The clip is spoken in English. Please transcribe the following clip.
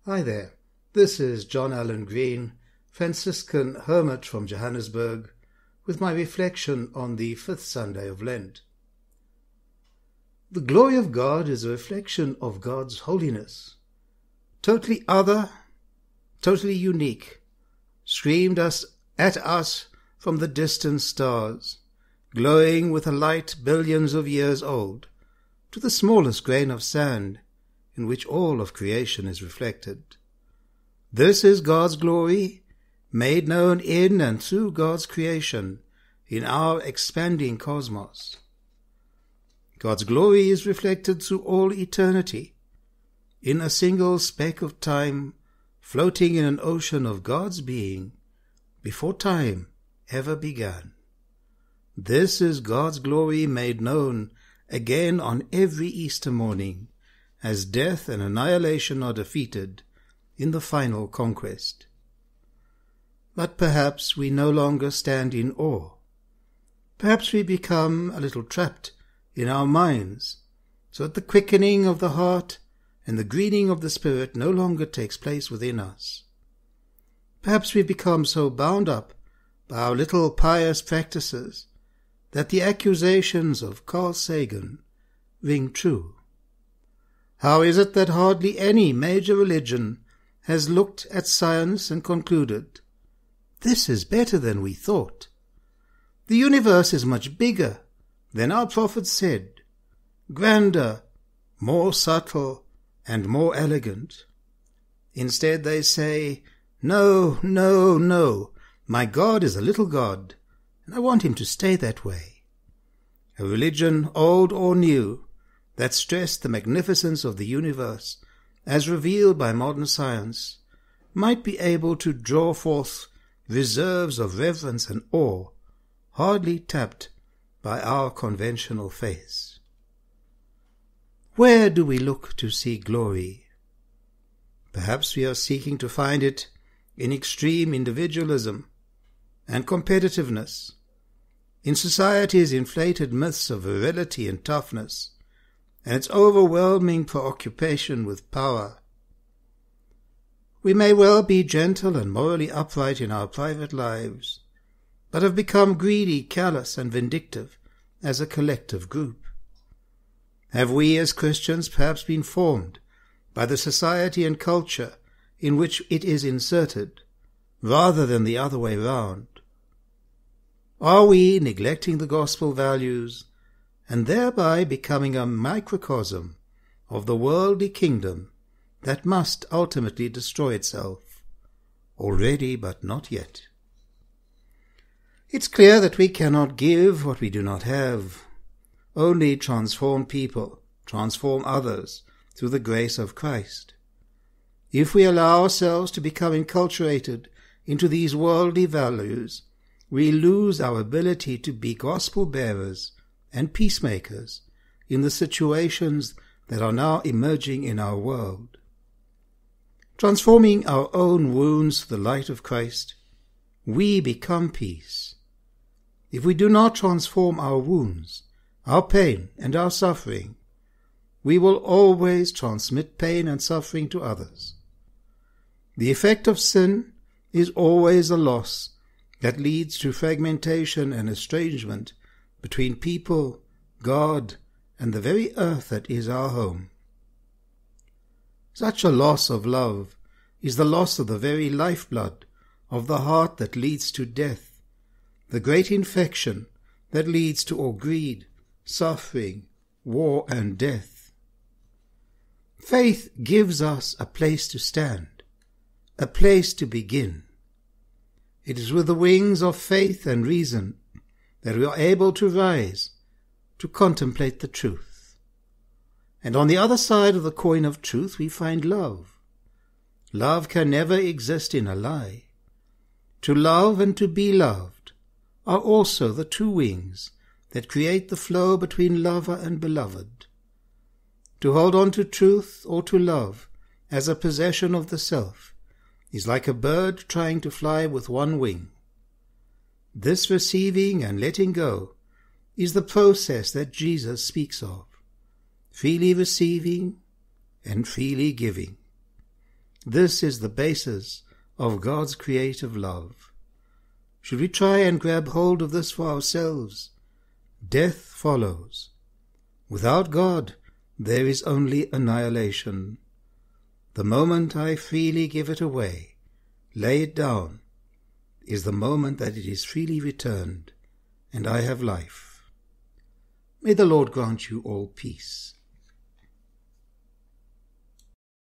Hi there, this is John Allen Green, Franciscan hermit from Johannesburg, with my reflection on the fifth Sunday of Lent. The glory of God is a reflection of God's holiness, totally other, totally unique, streamed at us from the distant stars, glowing with a light billions of years old, to the smallest grain of sand, in which all of creation is reflected. This is God's glory, made known in and through God's creation, in our expanding cosmos. God's glory is reflected through all eternity, in a single speck of time, floating in an ocean of God's being, before time ever began. This is God's glory made known again on every Easter morning, as death and annihilation are defeated in the final conquest. But perhaps we no longer stand in awe. Perhaps we become a little trapped in our minds, so that the quickening of the heart and the greening of the spirit no longer takes place within us. Perhaps we become so bound up by our little pious practices that the accusations of Carl Sagan ring true. How is it that hardly any major religion has looked at science and concluded, this is better than we thought? The universe is much bigger than our prophets said, grander, more subtle, and more elegant. Instead they say, no, no, no, my God is a little God, and I want him to stay that way. A religion, old or new, that stressed the magnificence of the universe, as revealed by modern science, might be able to draw forth reserves of reverence and awe, hardly tapped by our conventional faith. Where do we look to see glory? Perhaps we are seeking to find it in extreme individualism and competitiveness, in society's inflated myths of virility and toughness, and its overwhelming preoccupation with power. We may well be gentle and morally upright in our private lives, but have become greedy, callous, and vindictive as a collective group. Have we as Christians perhaps been formed by the society and culture in which it is inserted, rather than the other way round? Are we neglecting the gospel values, and thereby becoming a microcosm of the worldly kingdom that must ultimately destroy itself, already but not yet? It's clear that we cannot give what we do not have, only transform people, transform others, through the grace of Christ. If we allow ourselves to become enculturated into these worldly values, we lose our ability to be gospel-bearers and peacemakers in the situations that are now emerging in our world. Transforming our own wounds to the light of Christ, we become peace. If we do not transform our wounds, our pain and our suffering, we will always transmit pain and suffering to others. The effect of sin is always a loss that leads to fragmentation and estrangement between people, God, and the very earth that is our home. Such a loss of love is the loss of the very lifeblood of the heart that leads to death, the great infection that leads to all greed, suffering, war, and death. Faith gives us a place to stand, a place to begin. It is with the wings of faith and reason that we are able to rise, to contemplate the truth. And on the other side of the coin of truth we find love. Love can never exist in a lie. To love and to be loved are also the two wings that create the flow between lover and beloved. To hold on to truth or to love as a possession of the self is like a bird trying to fly with one wing. This receiving and letting go is the process that Jesus speaks of, freely receiving and freely giving. This is the basis of God's creative love. Should we try and grab hold of this for ourselves, death follows. Without God, there is only annihilation. The moment I freely give it away, lay it down, is the moment that it is freely returned, and I have life. May the Lord grant you all peace.